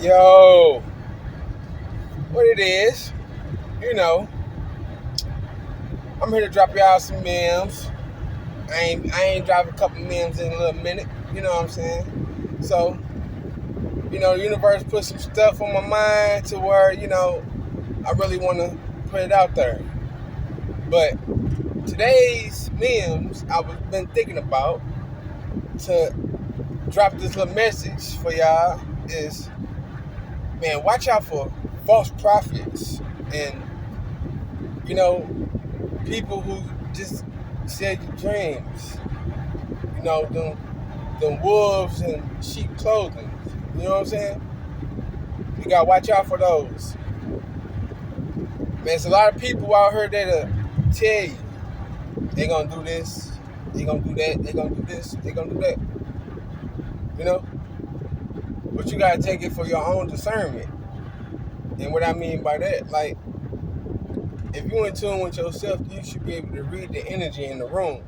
Yo, what it is, you know, I'm here to drop y'all some memes. I ain't dropped a couple memes in a little minute, you know what I'm saying? So, the universe put some stuff on my mind to where, I really want to put it out there. But today's memes I've been thinking about to drop this little message for y'all is, man, watch out for false prophets and, you know, people who just sell your dreams. Them wolves in sheep clothing. You know what I'm saying? You gotta watch out for those. Man, there's a lot of people out here that'll tell you they gonna do this, they gonna do that, they gonna do this, they gonna do that. You know? But you gotta take it for your own discernment. And what I mean by that, like, if you're in tune with yourself, you should be able to read the energy in the room.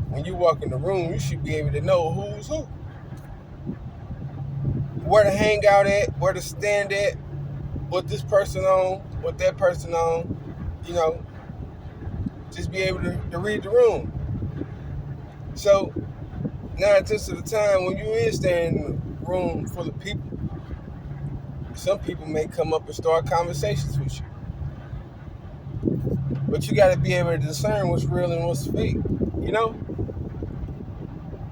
When you walk in the room, you should be able to know who's who. Where to hang out at, where to stand at, what this person on, what that person on, just be able to read the room. So 9/10 of the time when you is standing in a room full of people, some people may come up and start conversations with you. But you gotta be able to discern what's real and what's fake,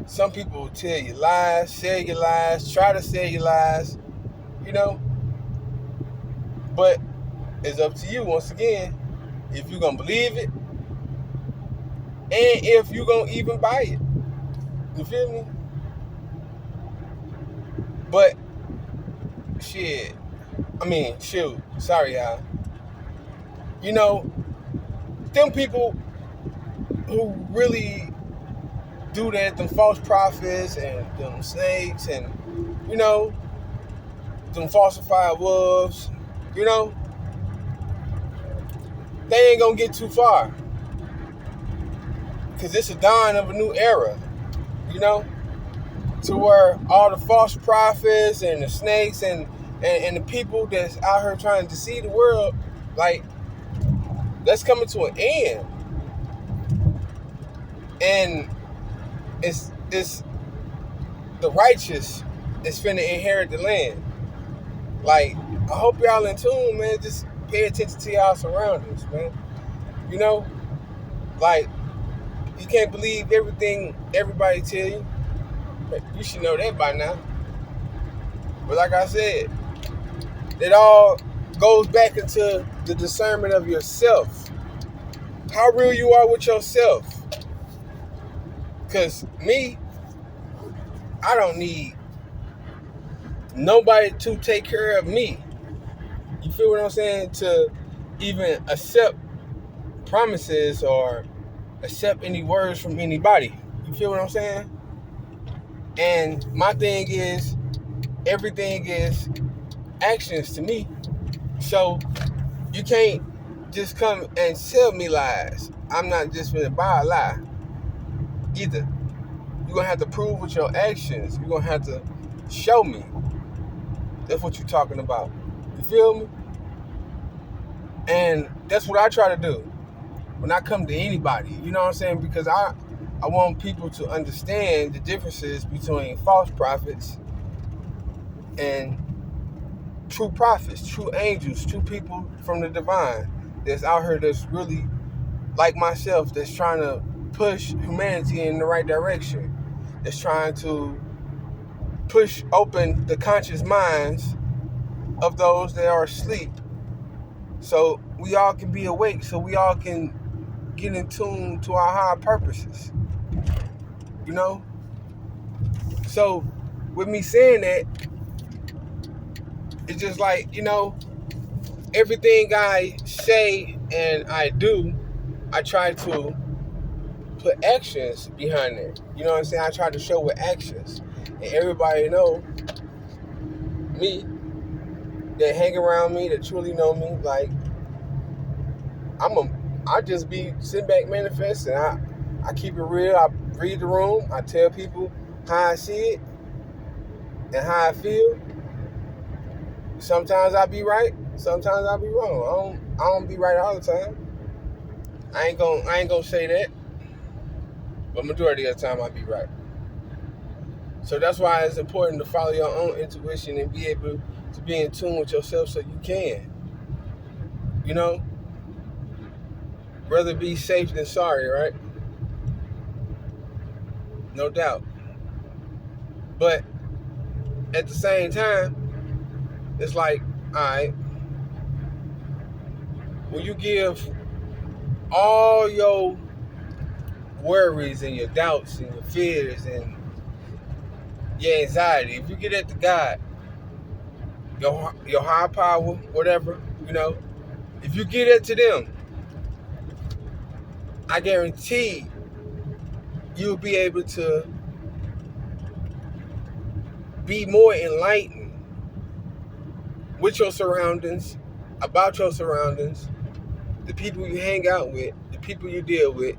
Some people will tell you lies, sell your lies, try to sell your lies, But it's up to you, once again, if you're going to believe it and if you're going to even buy it. You feel me? But, shoot. Sorry, y'all. Them people who really do that, them false prophets and them snakes and, them falsified wolves, they ain't gonna get too far. Because it's a dawn of a new era, to where all the false prophets and the snakes and the people that's out here trying to deceive the world, like, that's coming to an end. And it's the righteous is finna inherit the land. Like, I hope y'all in tune, man. Just pay attention to y'all surroundings, man. Like, you can't believe everything everybody tell you. You should know that by now. But like I said, it all goes back into the discernment of yourself. How real you are with yourself. Because me, I don't need nobody to take care of me. You feel what I'm saying? To even accept promises or accept any words from anybody. You feel what I'm saying? And my thing is, everything is actions to me. So you can't just come and sell me lies. I'm not just gonna buy a lie either. You're gonna have to prove with your actions. You're gonna have to show me. That's what you're talking about. You feel me? And that's what I try to do when I come to anybody. You know what I'm saying? Because I want people to understand the differences between false prophets and true prophets, true angels, true people from the divine that's out here that's really like myself, that's trying to push humanity in the right direction, that's trying to push open the conscious minds of those that are asleep so we all can be awake, so we all can get in tune to our higher purposes. So with me saying that, it's just like, everything I say and I do, I try to put actions behind it. You know what I'm saying? I try to show with actions. And everybody know me, that hang around me, that truly know me, like, I just be sitting back manifesting. I keep it real. I read the room. I tell people how I see it and how I feel. Sometimes I be right, sometimes I be wrong. I don't be right all the time. I ain't gonna say that, but majority of the time I be right. So that's why it's important to follow your own intuition and be able to be in tune with yourself so you can. You know, rather be safe than sorry, right? No doubt. But at the same time, it's like, all right, when you give all your worries and your doubts and your fears and your anxiety, if you get that to God, your higher power, whatever, you know, if you get it to them, I guarantee you'll be able to be more enlightened with your surroundings, about your surroundings, the people you hang out with, the people you deal with,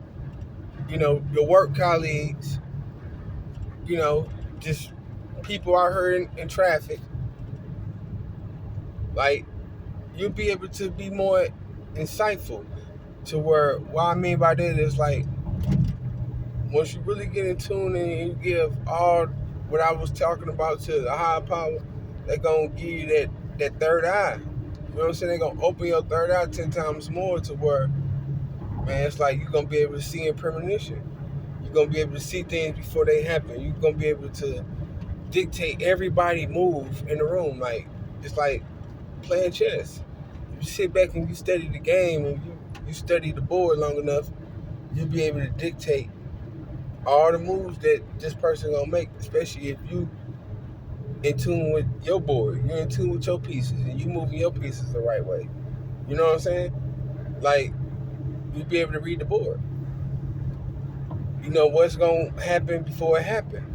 you know, your work colleagues, you know, just people out here in traffic. Like, you'll be able to be more insightful to where, what I mean by that is like, once you really get in tune and you give all what I was talking about to the higher power, they're going to give you that third eye. You know what I'm saying? They're going to open your third eye 10 times more to where, man, it's like you're going to be able to see in premonition. You're going to be able to see things before they happen. You're going to be able to dictate everybody move in the room. Like, it's like playing chess. If you sit back and you study the game and you study the board long enough, you'll be able to dictate all the moves that this person gonna make, especially if you in tune with your board, you're in tune with your pieces, and you moving your pieces the right way. You know what I'm saying? Like, you'll be able to read the board. You know what's gonna happen before it happens,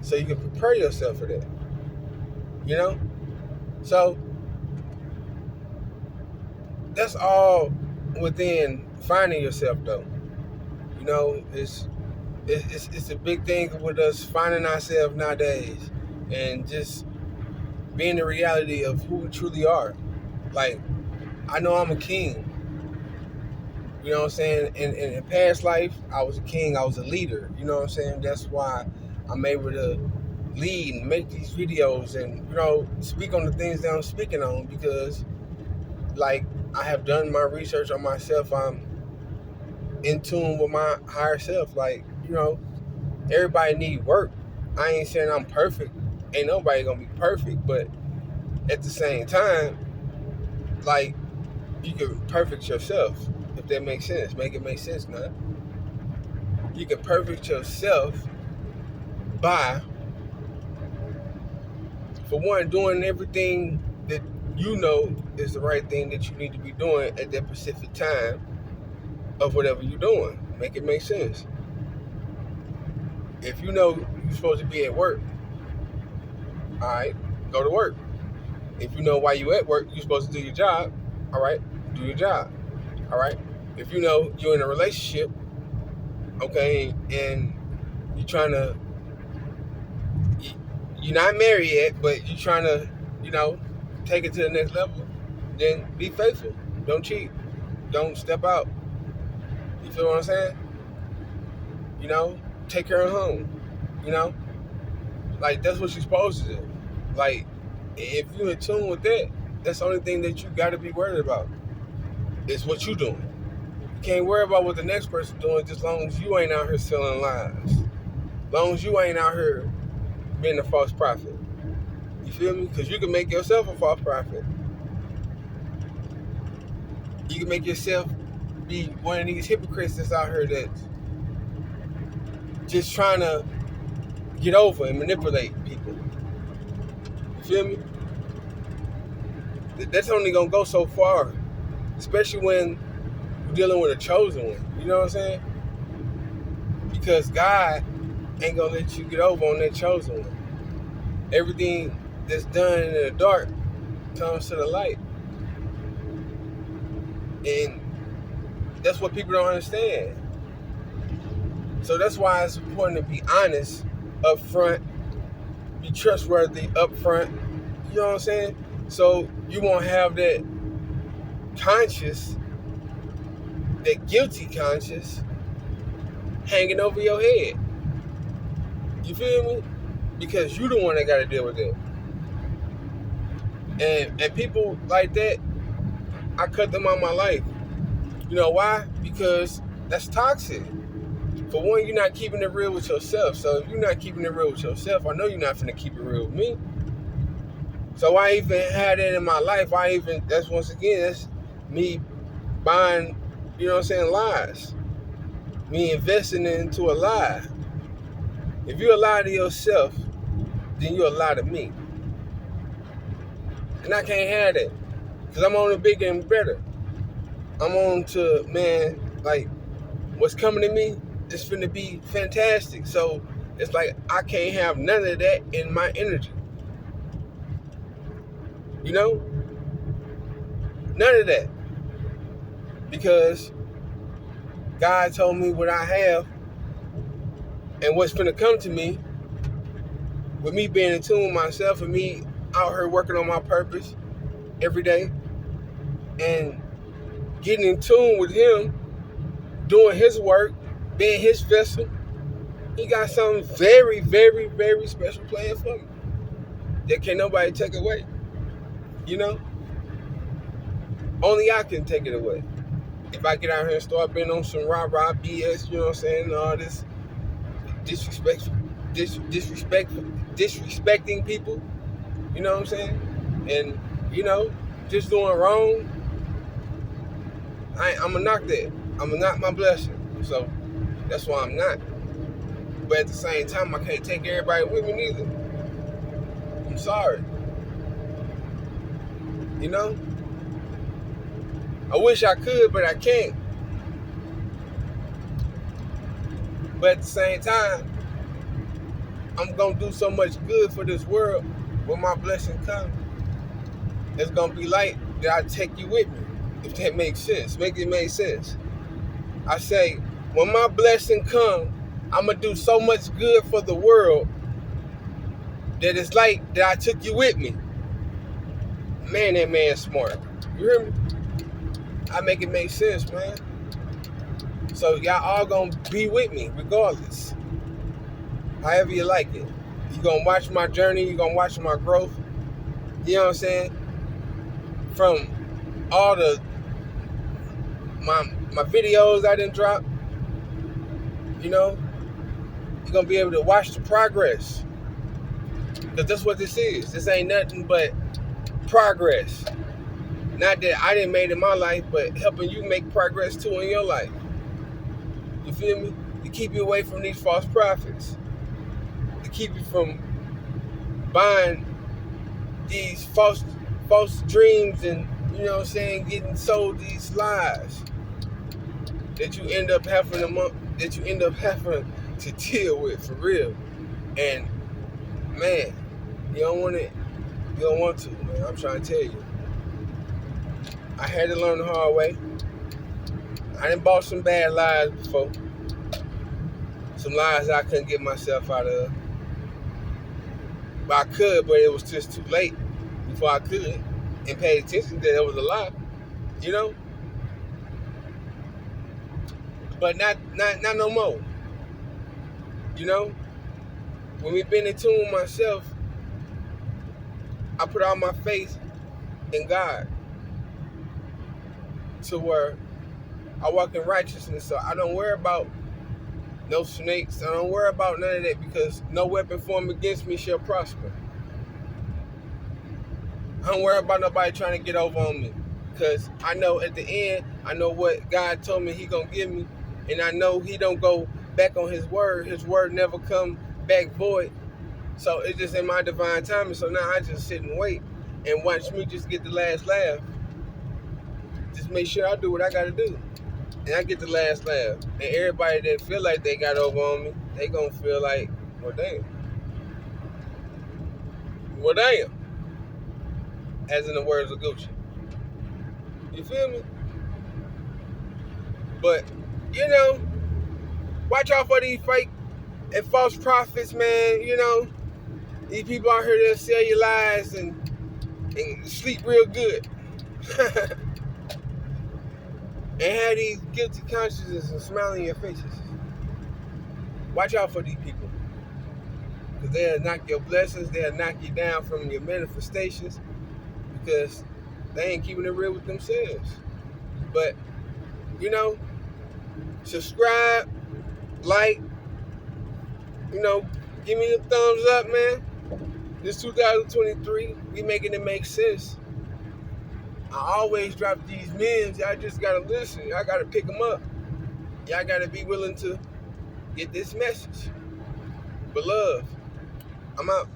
so you can prepare yourself for that. You know, so that's all within finding yourself, though. You know, it's a big thing with us finding ourselves nowadays, and just being the reality of who we truly are. Like, I know I'm a king. You know what I'm saying? In past life, I was a king. I was a leader. You know what I'm saying? That's why I'm able to lead and make these videos and, you know, speak on the things that I'm speaking on, because, like, I have done my research on myself. I'm in tune with my higher self. Like, you know, everybody need work. I ain't saying I'm perfect. Ain't nobody gonna be perfect, but at the same time, like, you can perfect yourself, if that makes sense. Make it make sense now. You can perfect yourself by, for one, doing everything that you know is the right thing that you need to be doing at that specific time of whatever you're doing. Make it make sense. If you know you're supposed to be at work, all right, go to work. If you know why you at work, you're supposed to do your job, all right, do your job, all right. If you know you're in a relationship, okay, and you're trying to, you're not married yet, but you're trying to, you know, take it to the next level, then be faithful. Don't cheat. Don't step out. You feel what I'm saying? You know, take care of home. You know, like, that's what you're supposed to do. Like, if you're in tune with that, that's the only thing that you got to be worried about. Is what you doing. You can't worry about what the next person doing, just as long as you ain't out here selling lies. As long as you ain't out here being a false prophet. You feel me? Because you can make yourself a false prophet. You can make yourself be one of these hypocrites that's out here that's just trying to get over and manipulate people. You feel me? That's only gonna go so far, especially when you're dealing with a chosen one. You know what I'm saying? Because God ain't gonna let you get over on that chosen one. Everything that's done in the dark comes to the light, and that's what people don't understand. So that's why it's important to be honest up front, be trustworthy up front. You know what I'm saying? So you won't have that conscious, that guilty conscience hanging over your head. You feel me? Because you the one that got to deal with it. And people like that, I cut them out of my life. You know why? Because that's toxic. For one, you're not keeping it real with yourself. So if you're not keeping it real with yourself, I know you're not finna keep it real with me. So I even had that in my life. That's once again, that's me buying, you know what I'm saying, lies. Me investing into a lie. If you a lie to yourself, then you a lie to me. And I can't have that. Because I'm on the bigger and better. I'm on to, man, like, what's coming to me is finna be fantastic. So it's like I can't have none of that in my energy. You know? None of that. Because God told me what I have and what's finna come to me with me being in tune with myself and me out here working on my purpose every day and getting in tune with Him, doing His work, being His vessel. He got something very, very, very special planned for me that can't nobody take away. You know? Only I can take it away. If I get out here and start being on some rah-rah BS, you know what I'm saying, and all this disrespecting people, you know what I'm saying? And, you know, just doing wrong, I'm going to knock that. I'm going to knock my blessing. So that's why I'm not. But at the same time, I can't take everybody with me neither. I'm sorry. You know? I wish I could, but I can't. But at the same time, I'm going to do so much good for this world when my blessing comes. It's going to be like that I take you with me, if that makes sense. Make it make sense. I say, when my blessing comes, I'm going to do so much good for the world that it's like that I took you with me. Man, that man's smart. You hear me? I make it make sense, man. So y'all all going to be with me regardless. However you like it. You're going to watch my journey. You're going to watch my growth. You know what I'm saying? From all my videos I didn't drop, you know, you're going to be able to watch the progress. Because that's what this is. This ain't nothing but progress. Not that I didn't make it in my life, but helping you make progress too in your life. You feel me? To keep you away from these false prophets. To keep you from buying these false dreams and, you know what I'm saying, getting sold these lies that you end up having to deal with for real. And man, you don't want to, man. I'm trying to tell you. I had to learn the hard way. I done bought some bad lies before. Some lies I couldn't get myself out of. But I could, but it was just too late before I could. And paid attention that it was a lie. You know? But not no more. You know? When we been in tune with myself, I put all my faith in God. To where I walk in righteousness. So I don't worry about no snakes. I don't worry about none of that because no weapon formed against me shall prosper. I don't worry about nobody trying to get over on me. Because I know at the end, I know what God told me He gonna give me. And I know He don't go back on His word. His word never come back void. So it's just in my divine timing. So now I just sit and wait and watch me just get the last laugh. Just make sure I do what I gotta do. And I get the last laugh. And everybody that feel like they got over on me, they gonna feel like, well, damn. Well, damn. As in the words of Gucci. You feel me? But, you know, watch out for these fake and false prophets, man. You know, these people out here that sell you lies and and sleep real good. And have these guilty consciences and smiling in your faces. Watch out for these people. Because they'll knock your blessings, they'll knock you down from your manifestations because they ain't keeping it real with themselves. But, you know, subscribe, like, you know, give me the thumbs up, man. This 2023, we making it make sense. I always drop these memes. Y'all just gotta listen. Y'all gotta pick them up. Y'all gotta be willing to get this message. But love, I'm out.